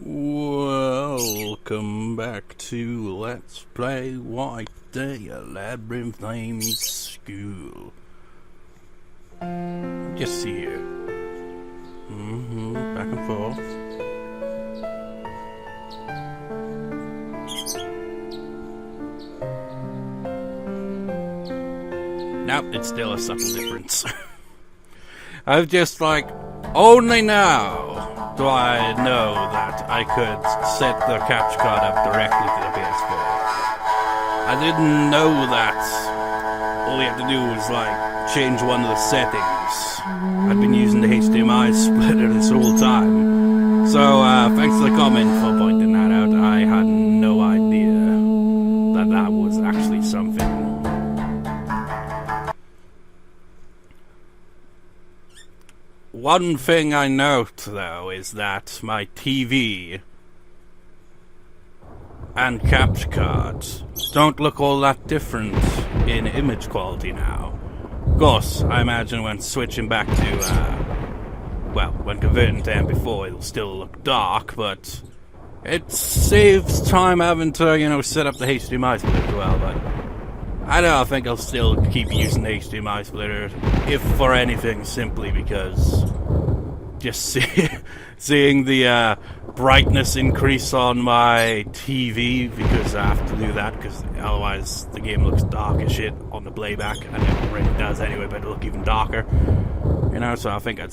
Welcome back to Let's Play White Day, a Labyrinth Named School. Just see here. Back and forth. Nope, it's still a subtle difference. I've just only now do I know that I could set the capture card up directly to the PS4. I didn't know that all you have to do was change one of the settings. I've been using the HDMI splitter this whole time. So thanks for the comment for pointing that out. I had no idea that that was actually something. One thing I note, though, is that my TV and capture cards don't look all that different in image quality now. Of course, I imagine when switching back to, when converting to MP4, it'll still look dark, but it saves time having to, set up the HDMI split as well, but I don't know, I think I'll still keep using the HDMI splitter, if for anything, simply because just seeing the brightness increase on my TV, because I have to do that, because otherwise the game looks dark as shit on the playback, and it already does anyway, but it'll look even darker. So I think I'd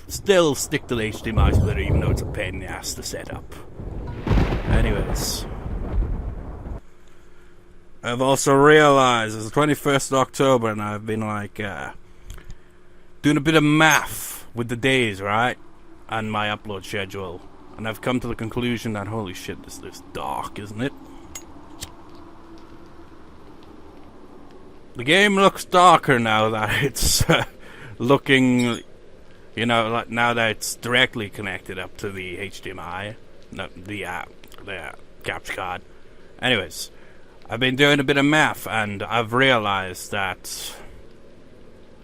still stick to the HDMI splitter, even though it's a pain in the ass to set up. Anyways, I've also realized it's the 21st of October, and I've been doing a bit of math with the days, right, and my upload schedule, and I've come to the conclusion that holy shit, this looks dark, isn't it? The game looks darker now that it's looking, now that it's directly connected up to the HDMI, the capture card. Anyways, I've been doing a bit of math, and I've realized that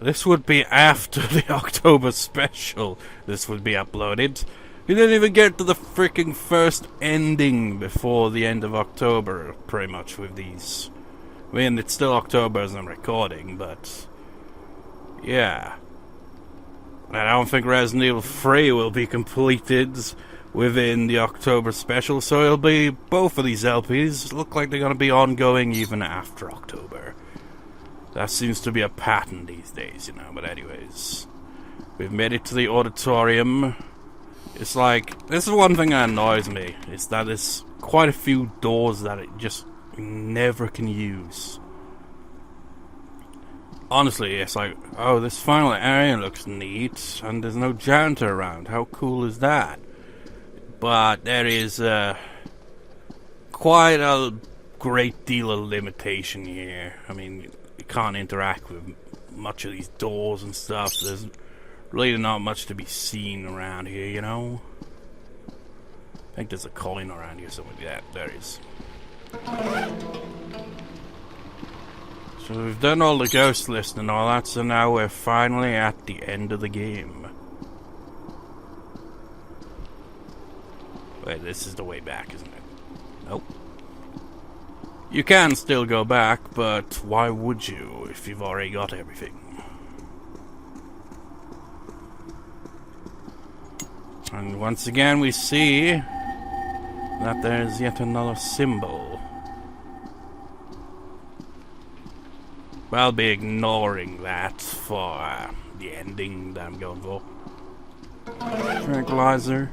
this would be after the October special. This would be uploaded. We didn't even get to the freaking first ending before the end of October, pretty much, with these. I mean, it's still October as I'm recording, but yeah. And I don't think Resident Evil 3 will be completed within the October special, so it'll be both of these LPs look like they're going to be ongoing even after October. That seems to be a pattern these days, but anyways, we've made it to the auditorium. It's this is one thing that annoys me, is that there's quite a few doors that it just never can use. Honestly, it's oh, this final area looks neat, and there's no janitor around. How cool is that? But there is quite a great deal of limitation here. I mean, you can't interact with much of these doors and stuff. There's really not much to be seen around here, I think there's a coin around here somewhere. Yeah, there is. So we've done all the ghost list and all that, so now we're finally at the end of the game. Wait, this is the way back, isn't it? Nope. You can still go back, but why would you if you've already got everything? And once again we see that there's yet another symbol. I'll be ignoring that for the ending that I'm going for. Tranquilizer.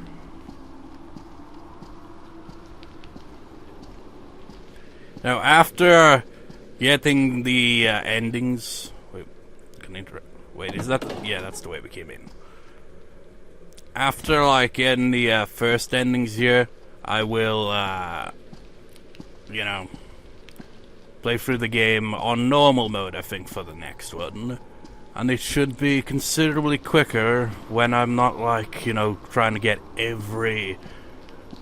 Now, after getting the endings, wait, is that? Yeah, that's the way we came in. After getting the first endings here, I will, play through the game on normal mode, I think, for the next one, and it should be considerably quicker when I'm not trying to get every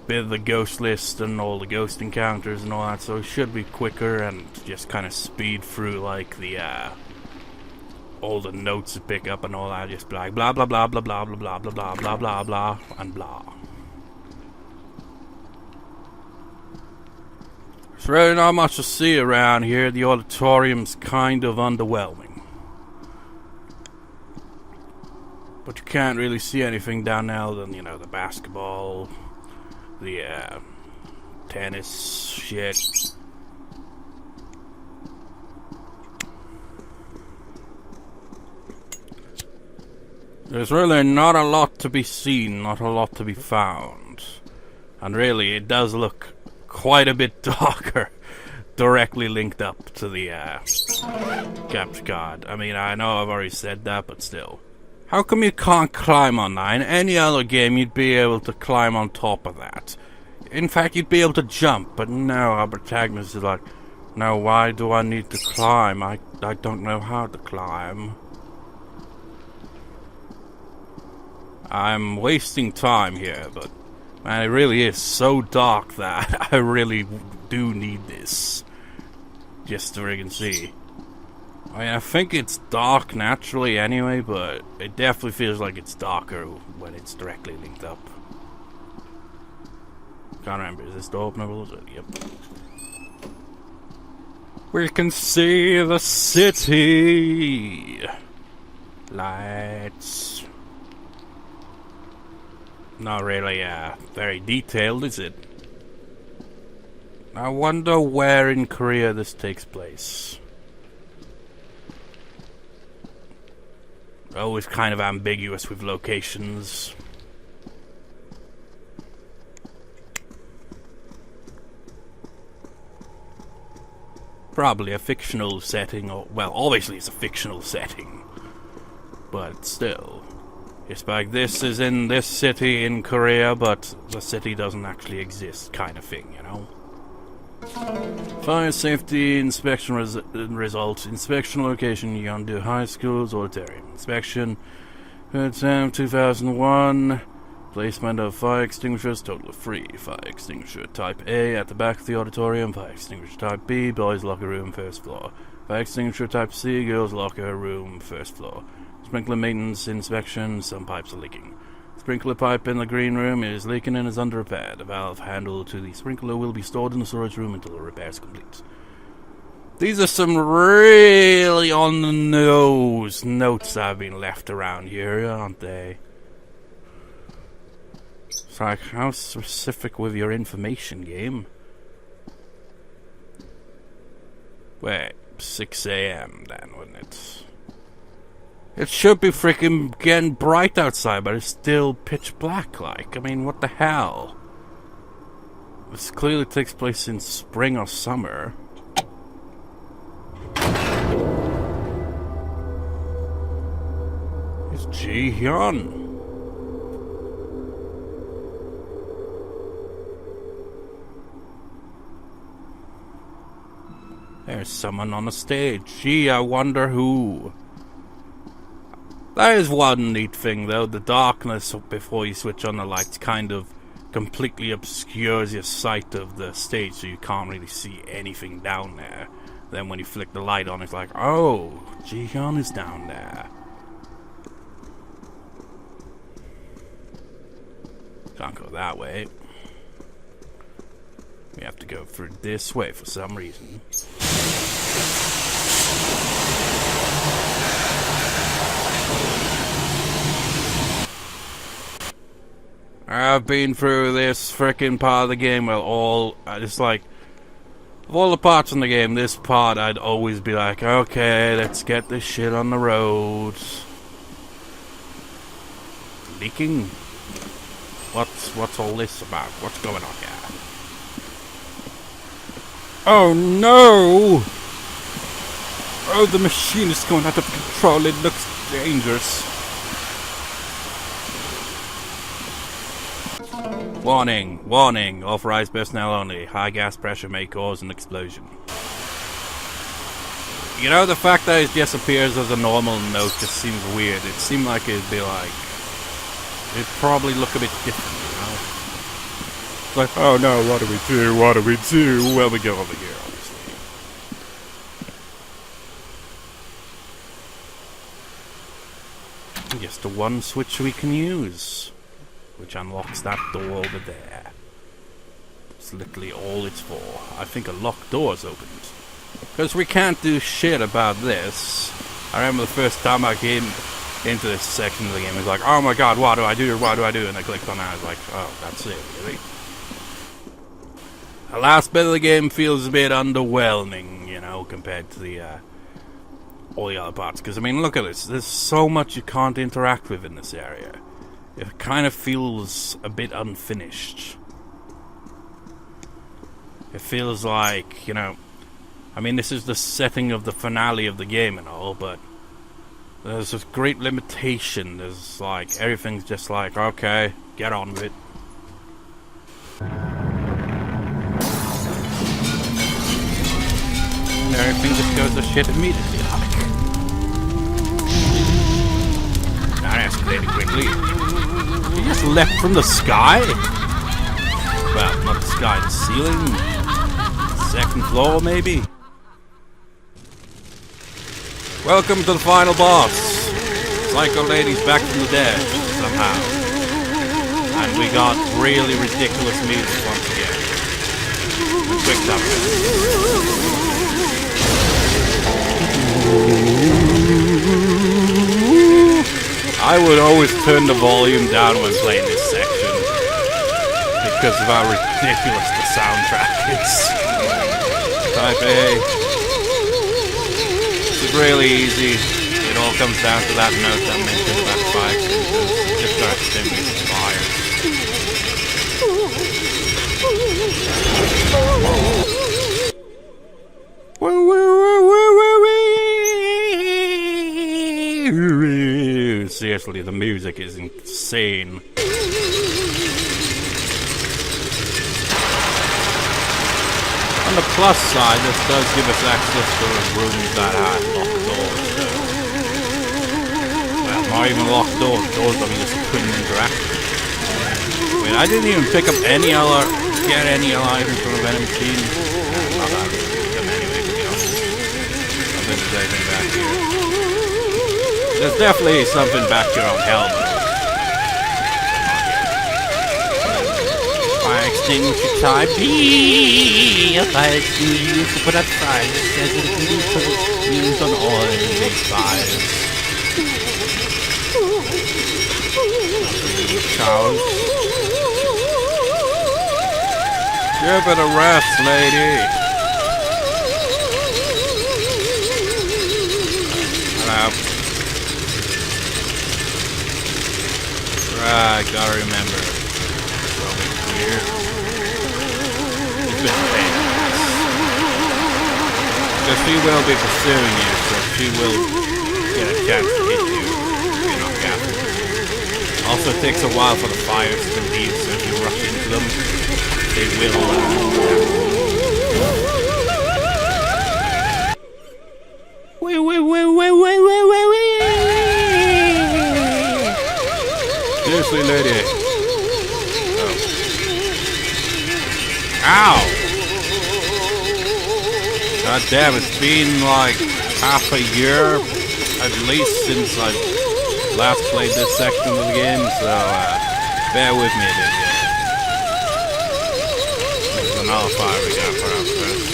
bit of the ghost list and all the ghost encounters and all that, so it should be quicker and just kind of speed through all the notes to pick up and all that, just blah blah blah blah blah blah blah blah blah blah blah blah and blah. There's really not much to see around here. The auditorium's kind of underwhelming. But you can't really see anything down there other than, you know, the basketball, the tennis shit. There's really not a lot to be seen, not a lot to be found. And really, it does look quite a bit darker, directly linked up to the capture card. I mean, I know I've already said that, but still. How come you can't climb on that? In any other game, you'd be able to climb on top of that. In fact, you'd be able to jump, but no, our protagonist is like, no, why do I need to climb? I don't know how to climb. I'm wasting time here, but man, it really is so dark that I really do need this. Just so we can see. I mean, I think it's dark naturally anyway, but it definitely feels like it's darker when it's directly linked up. Can't remember, is this door openable? Yep. We can see the city. Lights. Not really, very detailed, is it? I wonder where in Korea this takes place. Always kind of ambiguous with locations. Probably a fictional setting, or, well, obviously it's a fictional setting. But still. It's like this is in this city in Korea, but the city doesn't actually exist, kind of thing, you know? Fire safety inspection results. Inspection location, Yeondu High School's auditorium. Inspection, 2001. Placement of fire extinguishers, total of 3. Fire extinguisher type A at the back of the auditorium. Fire extinguisher type B, boys locker room, first floor. Fire extinguisher type C, girls locker room, first floor. Sprinkler maintenance inspection, some pipes are leaking. Sprinkler pipe in the green room is leaking and is under repair. The valve handle to the sprinkler will be stored in the storage room until the repair is complete. These are some really on the nose notes that have been left around here, aren't they? It's like, how specific with your information, game? Wait, 6 AM then, wouldn't it? It should be freaking getting bright outside, but it's still pitch black, like. I mean, what the hell? This clearly takes place in spring or summer. It's Ji-Hyeon. There's someone on the stage. Gee, I wonder who. That is one neat thing, though. The darkness before you switch on the lights kind of completely obscures your sight of the stage, so you can't really see anything down there. Then when you flick the light on, it's like, oh, Ji-Hyeon is down there. Can't go that way. We have to go through this way for some reason. I've been through this frickin' part of the game, well, it's like, of all the parts in the game, this part I'd always be like, okay, let's get this shit on the road. Leaking? What's all this about? What's going on here? Oh no! Oh, the machine is going out of control, it looks dangerous. Warning, warning, authorized personnel only. High gas pressure may cause an explosion. You know, the fact that it just appears as a normal note just seems weird. It seemed like it'd be like... it'd probably look a bit different, you know? It's like, oh no, what do we do? What do we do? Well, we go over here, obviously. Just the one switch we can use. Which unlocks that door over there. It's literally all it's for. I think a locked door's opened. Because we can't do shit about this. I remember the first time I came into this section of the game, it was like, oh my god, what do I do? What do I do? And I clicked on that, I was like, oh, that's it, really? The last bit of the game feels a bit underwhelming, you know, compared to the, all the other parts. Because, I mean, look at this. There's so much you can't interact with in this area. It kind of feels a bit unfinished. It feels like, you know, I mean, this is the setting of the finale of the game and all, but there's this great limitation. There's like, everything's just like, okay, get on with it. And everything just goes to shit immediately, like. That escalated quickly. He just leapt from the sky? Well, not the sky, the ceiling? Second floor, maybe? Welcome to the final boss. Psycho Lady's back from the dead, somehow. And we got really ridiculous music once again. A quick thumbnail. I would always turn the volume down when playing this section. Because of how ridiculous the soundtrack is. Type A. It's really easy. It all comes down to that note I mentioned about spikes. Just start extinguishing fires. Seriously, the music is insane. On the plus side, this does give us access to rooms that have locked doors. Well, not even locked doors. Doors that we just couldn't interact with. Wait, I didn't even pick up any other, get any other items from a vending machine. Not that I pick them anyway, to be honest. I don't think there's anything back here. There's definitely something back here on Helmet. Fire extinguisher type B. Fire extinguisher put out fire. It says it can be used on all these fires. Showers. Give it a rest, lady. Hello. Right, gotta remember. Here. It's been a pain. Because she will be pursuing you, so she will get a chance to hit you if you're not careful. Also, it takes a while for the fires to leave, so if you rush into them, they will. Seriously, lady. Ow! God damn, it's been like half a year at least since I last played this section of the game, so bear with me a bit here. There's another fire we got for us first.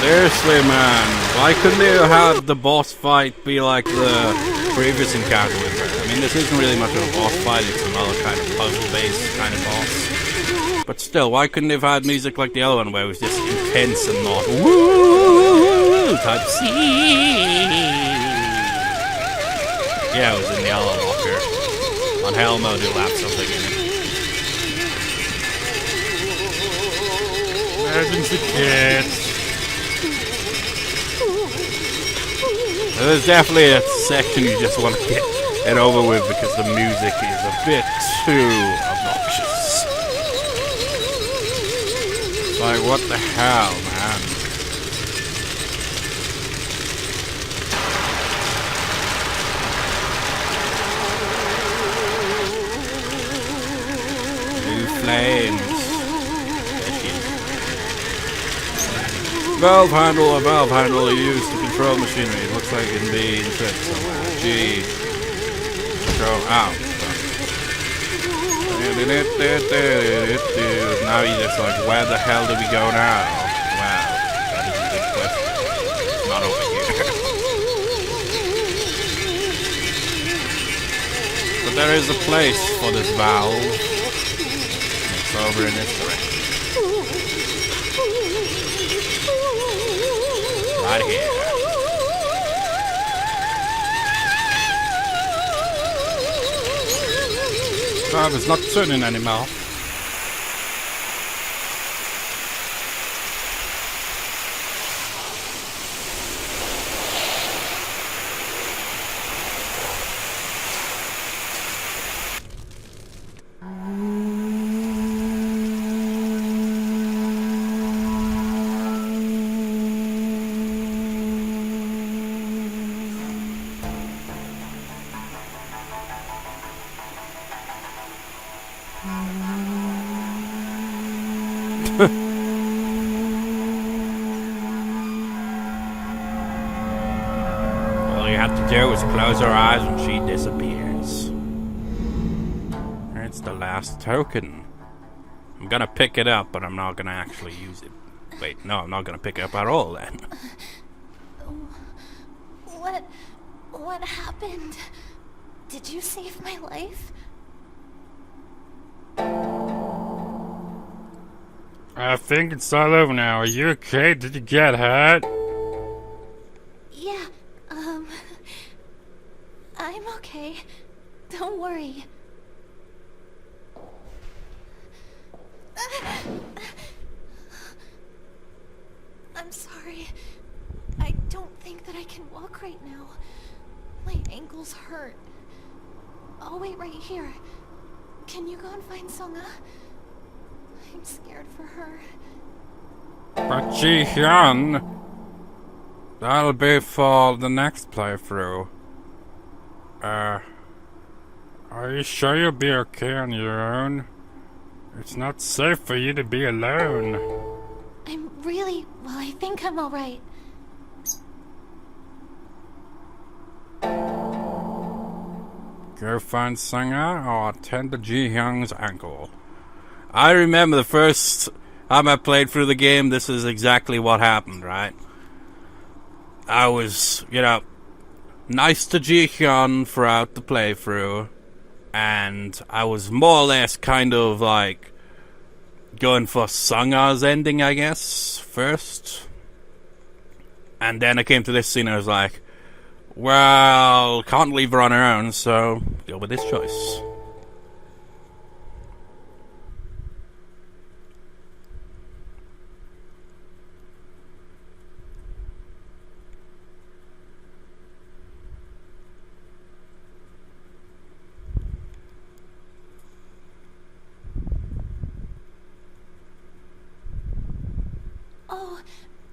Seriously, man, why couldn't they have the boss fight be like the previous encounter with her? I mean, this isn't really much of a boss fight, it's another kind of puzzle-based kind of boss. But still, why couldn't they have had music like the other one where it was just intense and not woo type C? Yeah, it was in the other locker. On hell mode, you'll have something in it. Emergency kit. There's definitely a section you just want to get it over with because the music is a bit too obnoxious. Like, what the hell, man? New flames. There she is. Valve handle, a valve handle used to control machinery. It looks like it can be inserted somewhere. G. Control out. Now you're just like, where the hell do we go now? Wow, that is a good question. It's not over here. But there is a place for this valve. It's over in this direction. Right here. Valve is not turning anymore. All you have to do is close her eyes when she disappears. It's the last token. I'm gonna pick it up, but I'm not gonna actually use it. Wait, no, I'm not gonna pick it up at all then. What happened? Did you save my life? I think it's all over now. Are you okay? Did you get hurt? Yeah, I'm okay. Don't worry. I'm sorry. I don't think that I can walk right now. My ankles hurt. I'll wait right here. Can you go and find Songa? I'm scared for her. But Ji-Hyeon, that'll be for the next playthrough. Are you sure you'll be okay on your own? It's not safe for you to be alone. I think I'm alright. Go find Songa or attend to Ji-Hyun's ankle. I remember the first time I played through the game, this is exactly what happened, right? I was, nice to Ji-Hyeon throughout the playthrough, and I was more or less kind of like going for Songa's ending, I guess, first. And then I came to this scene and I was like, well, can't leave her on her own, so go with this choice. Oh,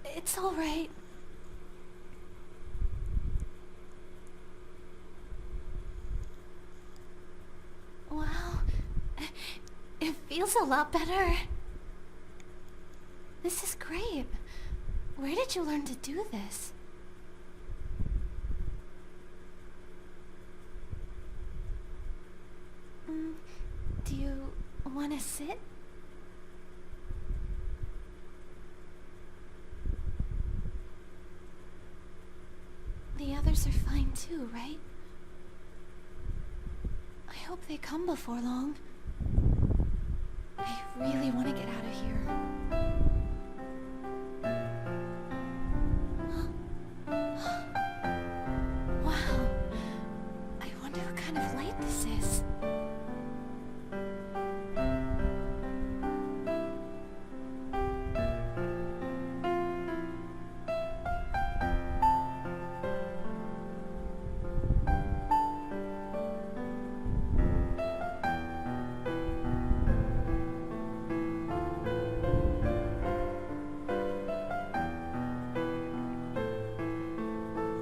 it's alright. Wow, it feels a lot better. This is great. Where did you learn to do this? Do you want to sit? The others are fine too, right? I hope they come before long. I really want to get out of here. Wow. I wonder what kind of light this is.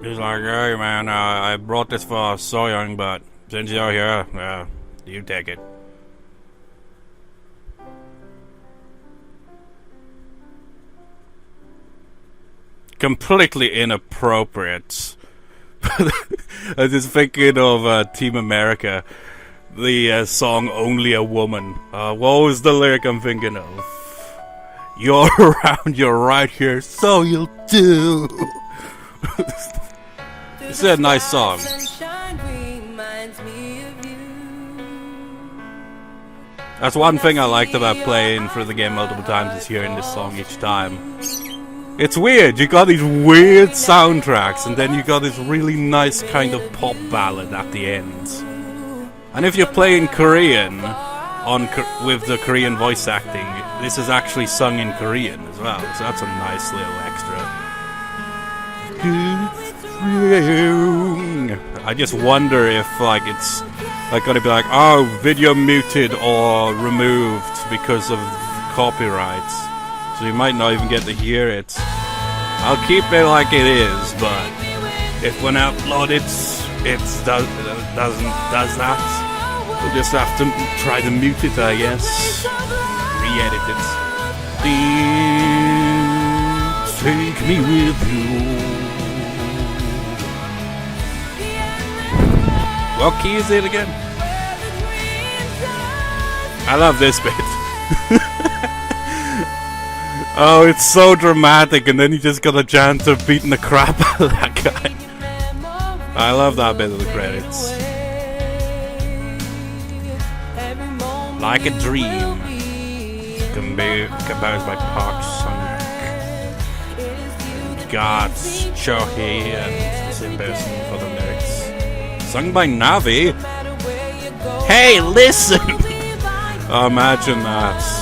He's like, hey man, I brought this for So-Young, but since you're here, you take it. completely inappropriate. I was just thinking of Team America, the song "Only a Woman." What was the lyric I'm thinking of? You're around, you're right here, so you'll do. It's a nice song. That's one thing I liked about playing through the game multiple times, is hearing this song each time. It's weird, you got these weird soundtracks, and then you got this really nice kind of pop ballad at the end. And if you're playing Korean with the Korean voice acting, this is actually sung in Korean as well, so that's a nice little extra. I just wonder if it's gonna be like, oh, video muted or removed because of copyrights, so you might not even get to hear it. I'll keep it like it is, but if when I upload it does that, we'll just have to try to mute it, I guess. Re-edit it. Please take me with you. What key is it again? I love this bit. Oh, it's so dramatic, and then you just got a chance of beating the crap out of that guy. I love that bit of the credits. Like a Dream, composed by Park Sung-hyuk. Got Cho-hee and the same person for the lyrics. Sung by Navi. Hey, listen! Oh, imagine that.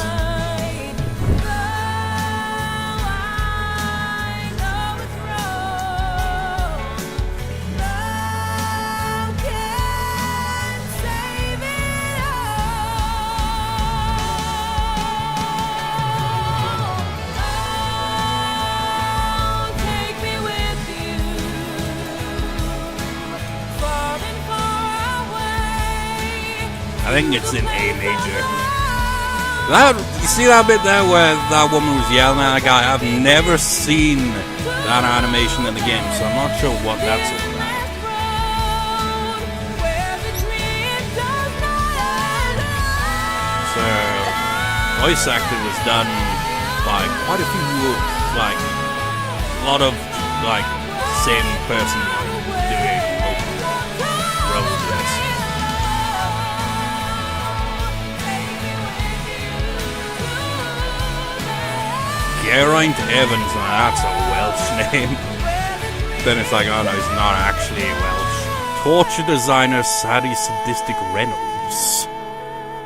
I think it's in A major. You see that bit there where that woman was yelling at a guy? I've never seen that animation in the game, so I'm not sure what that's all about. So, voice acting was done by quite a few, a lot of, same person doing multiple roles. Geraint Evans, that's a Welsh name. Then it's like, oh no, he's not actually Welsh. Torture designer Sadie Sadistic Reynolds.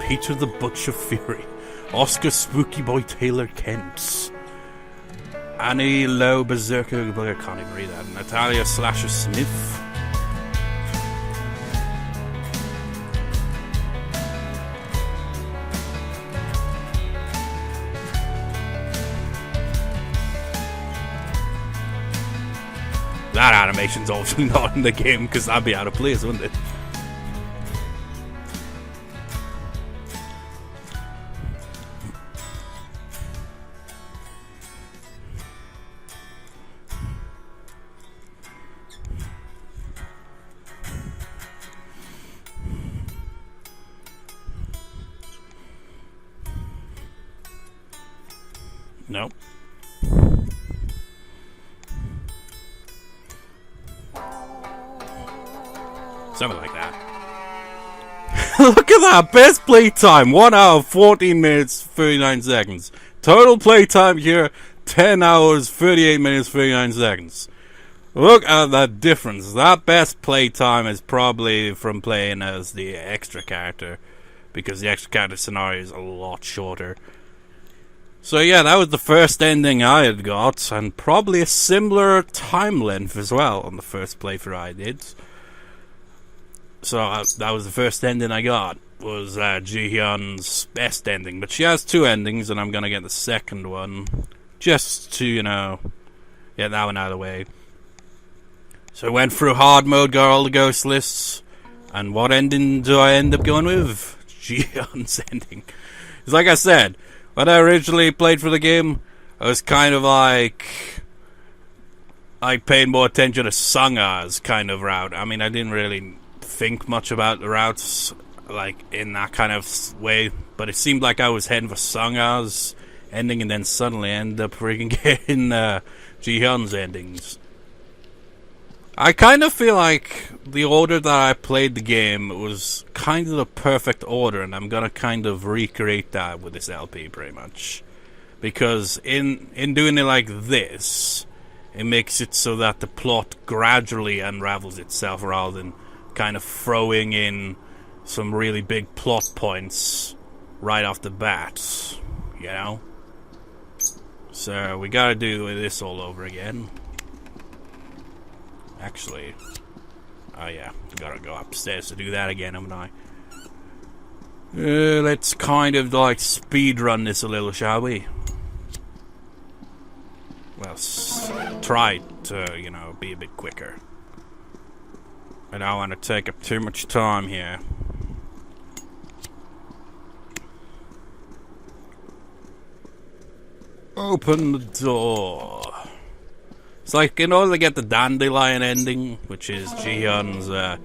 Peter the Butcher Fury. Oscar Spooky Boy Taylor Kent. Annie Lowe Berserker, I can't even read that. Natalia Slasher Smith. That animation's also not in the game, because that'd be out of place, wouldn't it? Nope. Something like that. Look at that! Best playtime! 1 hour, 14 minutes, 39 seconds. Total playtime here, 10 hours, 38 minutes, 39 seconds. Look at that difference. That best playtime is probably from playing as the extra character, because the extra character scenario is a lot shorter. So yeah, that was the first ending I had got, and probably a similar time length as well on the first playthrough I did. So that was the first ending I got, was Ji-Hyeon's best ending. But she has two endings, and I'm going to get the second one, just to, get that one out of the way. So I went through hard mode, got all the ghost lists, and what ending do I end up going with? Ji-Hyeon's ending. It's like I said, when I originally played for the game, I was kind of like, I paid more attention to Sunga's kind of route. I mean, I didn't really think much about the routes, like, in that kind of way, but it seemed like I was heading for Sunga's ending, and then suddenly ended up freaking getting Ji-Hyun's endings. I kind of feel like the order that I played the game was kind of the perfect order, and I'm gonna kind of recreate that with this LP pretty much. Because in doing it like this, it makes it so that the plot gradually unravels itself rather than kind of throwing in some really big plot points right off the bat, you know? So we gotta do this all over again. Actually, oh yeah, gotta go upstairs to do that again, haven't I? Let's kind of like speed run this a little, shall we? Well, try to, you know, be a bit quicker. I don't want to take up too much time here. Open the door. It's like, in order to get the Dandelion ending, which is Ji-Hyun's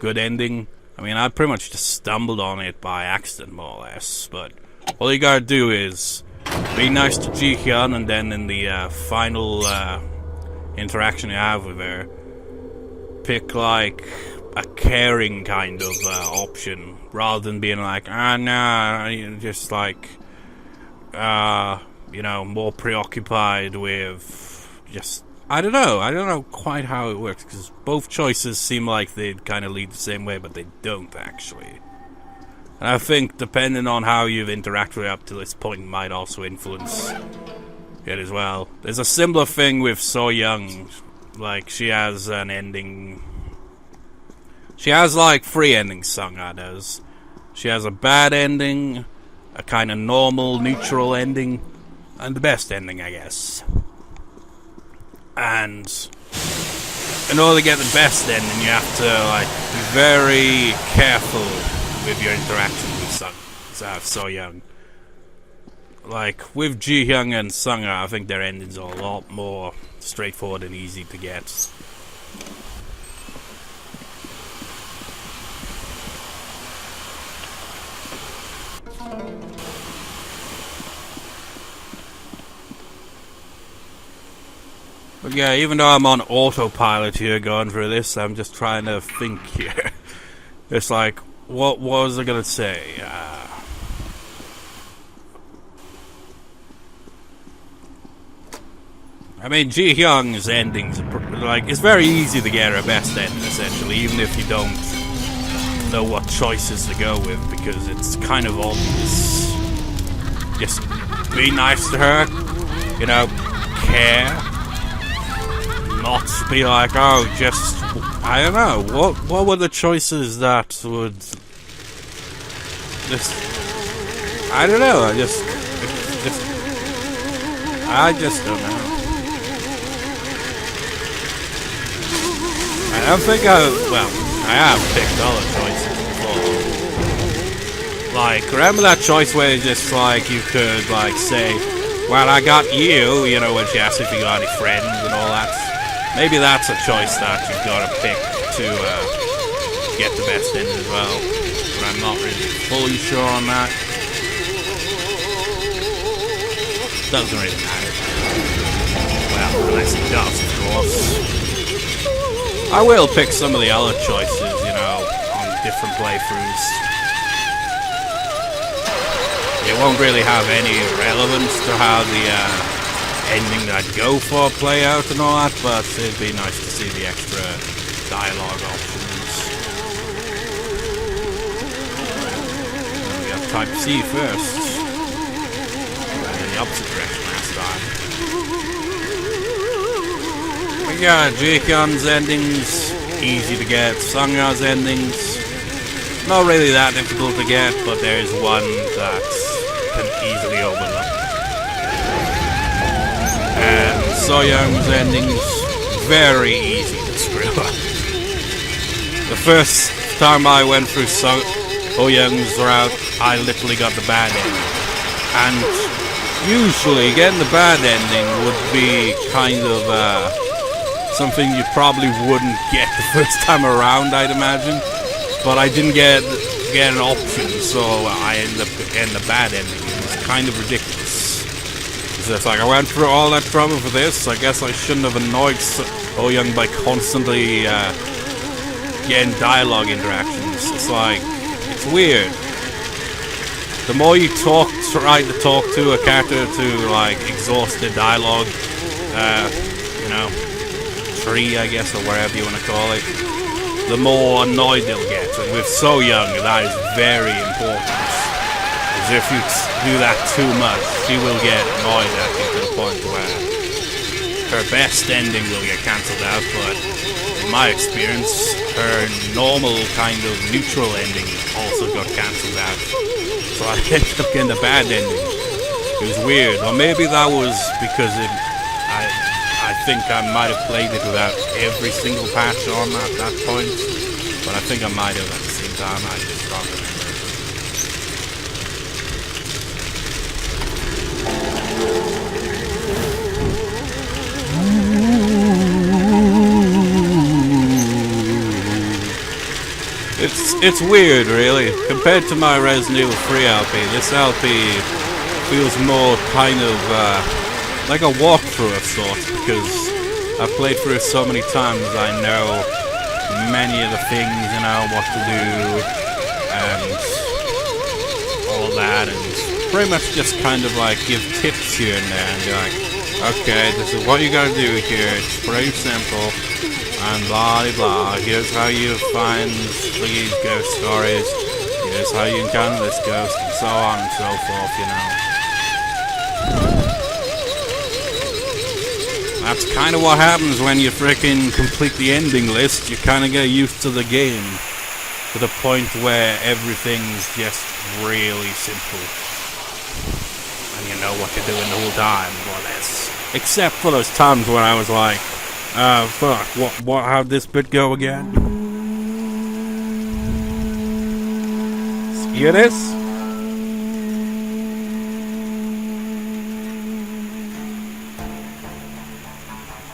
good ending, I mean, I pretty much just stumbled on it by accident, more or less, but all you gotta do is be nice to Ji-Hyun, and then in the final interaction you have with her, pick, like, a caring kind of option, rather than being like, no, just like, you know, more preoccupied with just, I don't know quite how it works, because both choices seem like they kind of lead the same way, but they don't actually. And I think depending on how you've interacted up to this point might also influence it as well. There's a similar thing with So Young, like she has an ending. She has like 3 endings, Sungha does. She has a bad ending, a kind of normal, neutral ending, and the best ending, I guess. And in order to get the best ending, you have to like be very careful with your interaction with So Young. Like with Ji-Hyun and Sungha, I think their endings are a lot more straightforward and easy to get. But yeah, even though I'm on autopilot here going through this, I'm just trying to think here. It's like, what was I gonna say? I mean, Ji-Hyun's endings, like, it's very easy to get her best ending, essentially, even if you don't know what choices to go with, because it's kind of obvious. Just be nice to her, you know, care. Not be like, oh, just, I don't know, what were the choices that would just, I don't know, I just don't know. I don't think I have picked other choices before. Like, remember that choice where it's just like, you could like say, well, I got you, you know, when she asked if you got any friends and all that. Maybe that's a choice that you've got to pick to get the best end as well. But I'm not really fully sure on that. Doesn't really matter. Well, unless it does, of course. I will pick some of the other choices, you know, on different playthroughs. It won't really have any relevance to how the ending that I'd go for play out and all that, but it'd be nice to see the extra dialogue options. We have type C first, and then the opposite direction last time. But yeah, Ji-Hyun's endings, easy to get. Sungha's endings, not really that difficult to get, but there is one that can easily overlook. And So Young's endings, very easy to screw up. The first time I went through So Young's route, I literally got the bad ending. And usually getting the bad ending would be kind of something you probably wouldn't get the first time around, I'd imagine. But I didn't get an option, so I ended up getting the bad ending. It was kind of ridiculous. It's just like, I went through all that trouble for this. I guess I shouldn't have annoyed Oh Young by constantly getting dialogue interactions. It's like, it's weird. The more you try to talk to a character to like exhaust the dialogue, you know, tree, I guess, or whatever you want to call it, the more annoyed they'll get. And with So Young, that is very important. Because if you do that too much, she will get annoyed at you to the point where her best ending will get cancelled out. But in my experience, her normal kind of neutral ending also got cancelled out. So I ended up getting a bad ending. It was weird. Or maybe that was because I think I might have played it without every single patch on at that point. But I think I might have at the same time. I just don't remember. It's weird, really. Compared to my Resident Evil 3 LP, this LP feels more kind of like a walkthrough of sorts, because I've played through it so many times. I know many of the things, you know, what to do and all that, and pretty much just kind of like give tips here and there and be like, okay, this is what you gotta do here. It's pretty simple. And blah blah blah. Here's how you find these ghost stories. Here's how you encounter this ghost, and so on and so forth, you know. That's kind of what happens when you frickin' complete the ending list. You kind of get used to the game to the point where everything's just really simple. And you know what you're doing the whole time, more or less. Except for those times when I was like, fuck, how'd this bit go again? Hear this?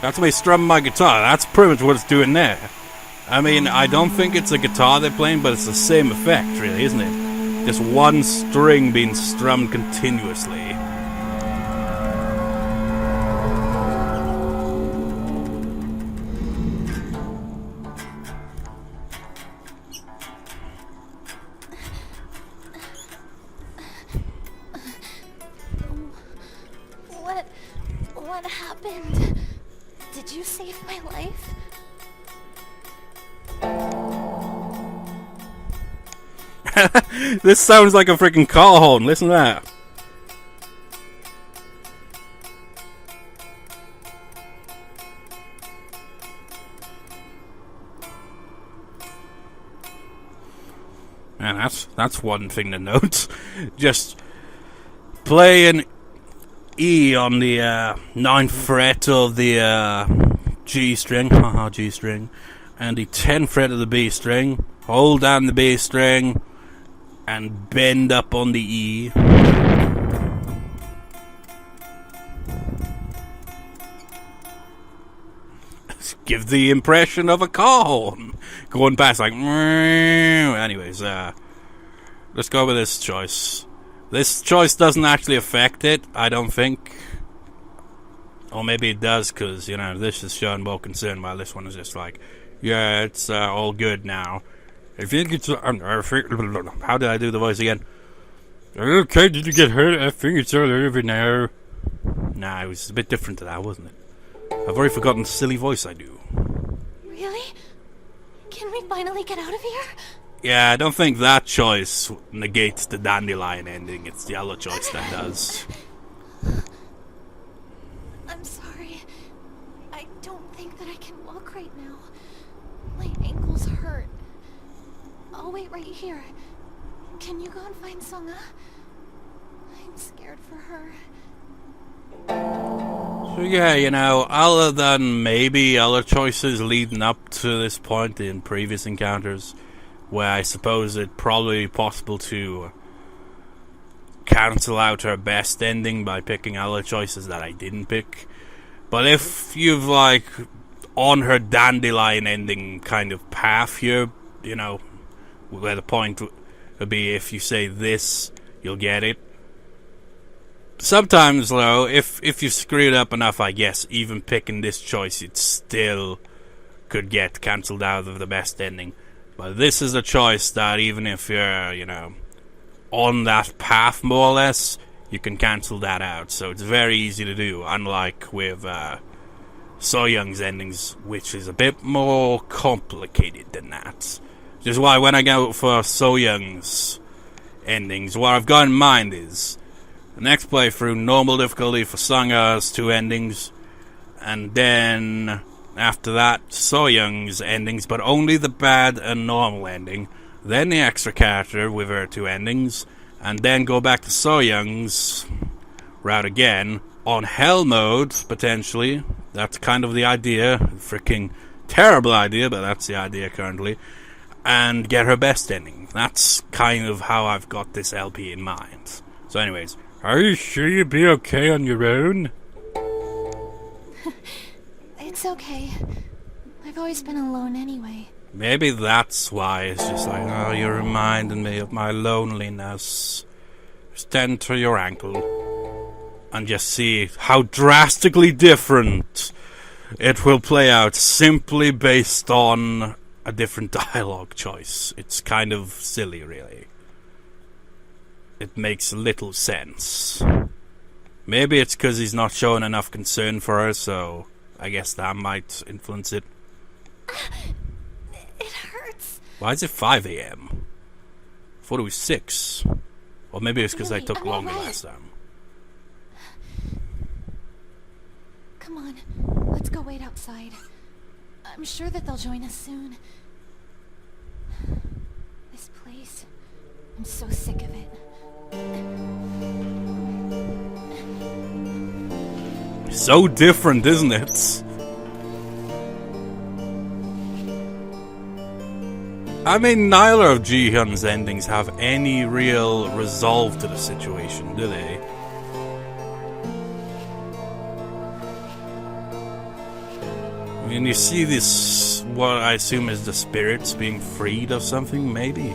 That's me strumming my guitar. That's pretty much what it's doing there. I mean, I don't think it's a guitar they're playing, but it's the same effect, really, isn't it? Just one string being strummed continuously. What happened? Did you save my life? This sounds like a freaking car horn. Listen to that. Man, that's one thing to note. Just play an E on the 9th fret of the G string, haha, G string, and the 10th fret of the B string. Hold down the B string and bend up on the E. Give the impression of a car horn going past, like. Anyways, let's go with this choice. This choice doesn't actually affect it, I don't think. Or maybe it does, because, you know, this is showing more concern, while this one is just like, yeah, it's all good now. I think it's... how did I do the voice again? Okay, did you get hurt? I think it's all over now. Nah, it was a bit different to that, wasn't it? I've already forgotten the silly voice I do. Really? Can we finally get out of here? Yeah, I don't think that choice negates the dandelion ending. It's the other choice that does. I'm sorry. I don't think that I can walk right now. My ankles hurt. I'll wait right here. Can you go and find Songa? I'm scared for her. So yeah, you know, other than maybe other choices leading up to this point in previous encounters, where I suppose it'd probably be possible to cancel out her best ending by picking other choices that I didn't pick. But if you've, like, on her dandelion ending kind of path here, you know, where the point would be if you say this, you'll get it. Sometimes, though, if you screw it up enough, I guess, even picking this choice, it still could get cancelled out of the best ending. But this is a choice that even if you're, you know, on that path, more or less, you can cancel that out. So it's very easy to do, unlike with So Young's endings, which is a bit more complicated than that. Which is why when I go for So Young's endings, what I've got in mind is the next playthrough, normal difficulty for Sanga's 2 endings, and then after that, So Young's endings, but only the bad and normal ending, then the extra character with her 2 endings, and then go back to So Young's route again, on Hell mode, potentially. That's kind of the idea. Freaking terrible idea, but that's the idea currently. And get her best ending. That's kind of how I've got this LP in mind. So anyways, are you sure you'll be okay on your own? It's okay. I've always been alone anyway. maybe that's why it's just like, oh, you're reminding me of my loneliness. Just enter your ankle and just see how drastically different it will play out simply based on a different dialogue choice. It's kind of silly, really. It makes little sense. Maybe it's because he's not showing enough concern for her, so I guess that might influence it. It hurts. Why is it 5 a.m.? I thought it was 6. Or maybe it's because I took longer last time. Come on, let's go wait outside. I'm sure that they'll join us soon. This place, I'm so sick of it. So different, isn't it? I mean, neither of Ji-Hyun's endings have any real resolve to the situation, do they? I mean, you see this, what I assume is the spirits being freed of something, maybe?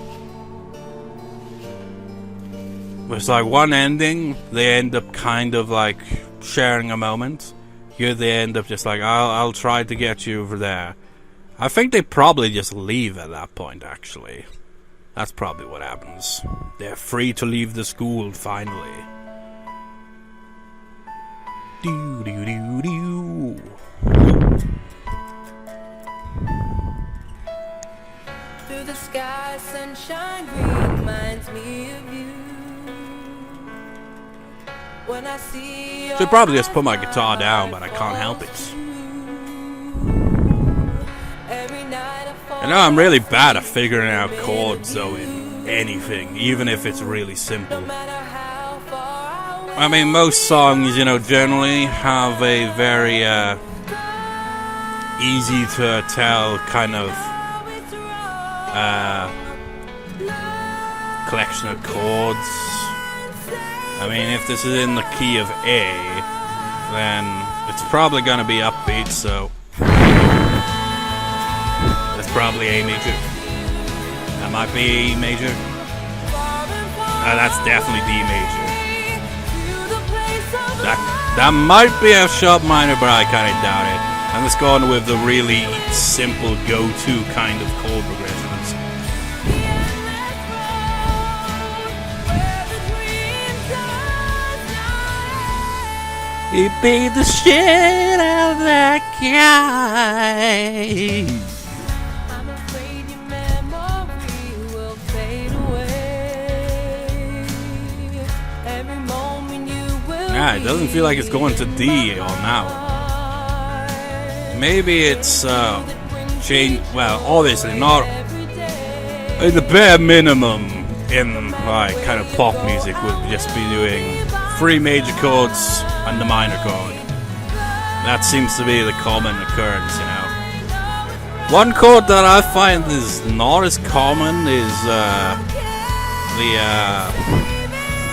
It's like one ending, they end up kind of like sharing a moment. Here they end up just like, I'll try to get you over there. I think they probably just leave at that point, actually. That's probably what happens. They're free to leave the school, finally. Do do do do. Through the sky, sunshine reminds me of you. When I see Should probably just put my guitar down, but I can't help it. I know I'm really bad at figuring out chords, though, in anything, even if it's really simple. I mean, most songs, you know, generally have a very easy to tell kind of collection of chords. I mean, if this is in the key of A, then it's probably gonna be upbeat, so that's probably A major. That might be A major. That's definitely D major. That might be a sharp minor, but I kind of doubt it. I'm just going with the really simple go-to kind of chord progressions. He beat the shit out of that guy. I'm afraid your memory will fade away. Every moment you will. Yeah, it doesn't feel like it's going to D on that one. Maybe it's changed. Well, obviously not. In the bare minimum in like kind of pop music would just be doing 3 major chords and the minor chord. That seems to be the common occurrence, you know. One chord that I find is not as common is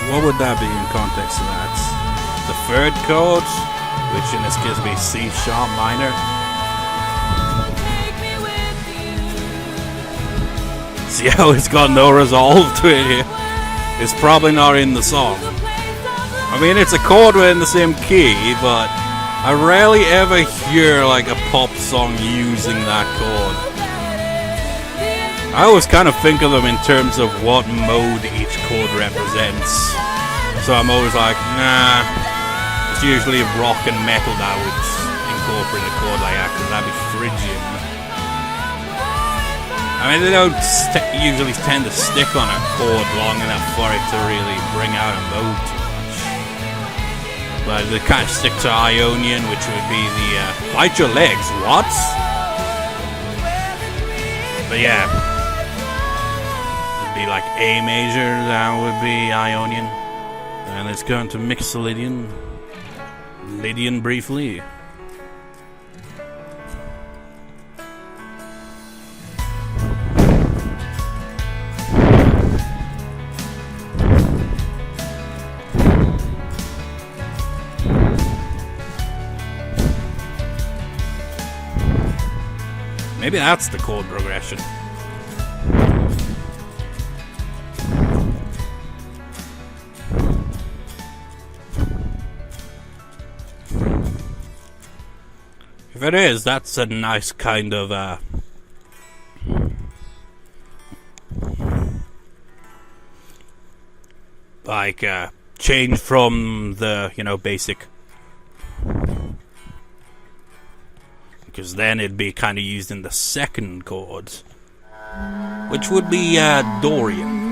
what would that be in context of that? The 3rd chord, which in this case would be C sharp minor. See how it's got no resolve to it here? It's probably not in the song. I mean, it's a chord in the same key, but I rarely ever hear like a pop song using that chord. I always kind of think of them in terms of what mode each chord represents. So I'm always like, nah, it's usually rock and metal that would incorporate a chord like that, because that'd be Phrygian. I mean, they don't usually tend to stick on a chord long enough for it to really bring out a mode too much. But they kind of stick to Ionian, which would be the bite your legs, what? But yeah, it'd be like A major, that would be Ionian. And let's go into Mixolydian. Lydian briefly. Maybe that's the chord progression. If it is, that's a nice kind of like change from the, you know, basic. Because then it'd be kind of used in the second chord, which would be Dorian.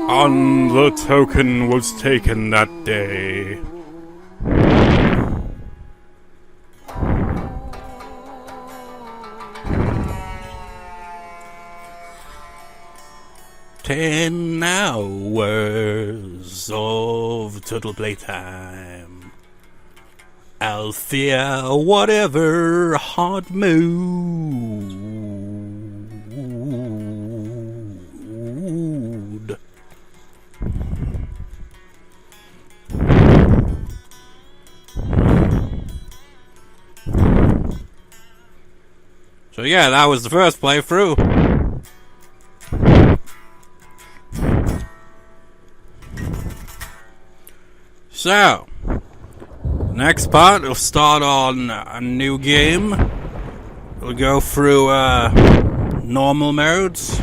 And the token was taken that day. "10 hours of total playtime. Althea, whatever hard mood." So yeah, that was the first playthrough. So, next part, we'll start on a new game. We'll go through normal modes.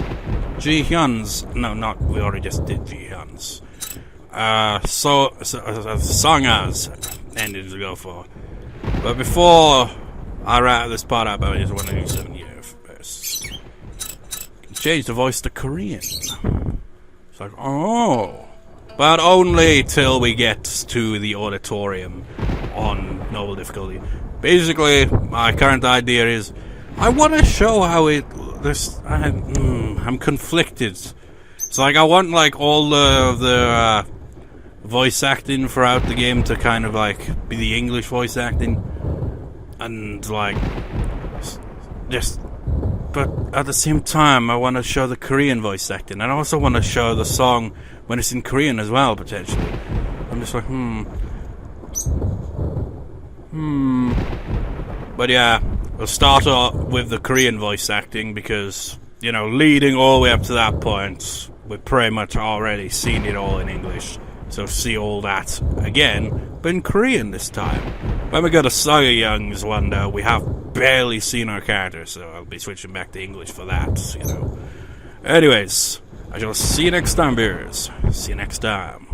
Ji-Hyeon's. No, not. We already just did Ji-Hyeon's. Song-as ended to go for. But before I wrap this part up, I just want to do something here first. Change the voice to Korean. It's like, oh. But only till we get to the auditorium on normal difficulty. Basically, my current idea is I want to show how I'm conflicted. It's like I want like all the voice acting throughout the game to kind of like be the English voice acting, and like just. But at the same time, I want to show the Korean voice acting, and I also want to show the song when it's in Korean as well, potentially. I'm just like, But yeah, we'll start off with the Korean voice acting, because, you know, leading all the way up to that point, we've pretty much already seen it all in English. So see all that again, but in Korean this time. When we go to Ji-Hyeon's one, though, we have barely seen our character, so I'll be switching back to English for that, you know. Anyways, I shall see you next time, viewers. See you next time.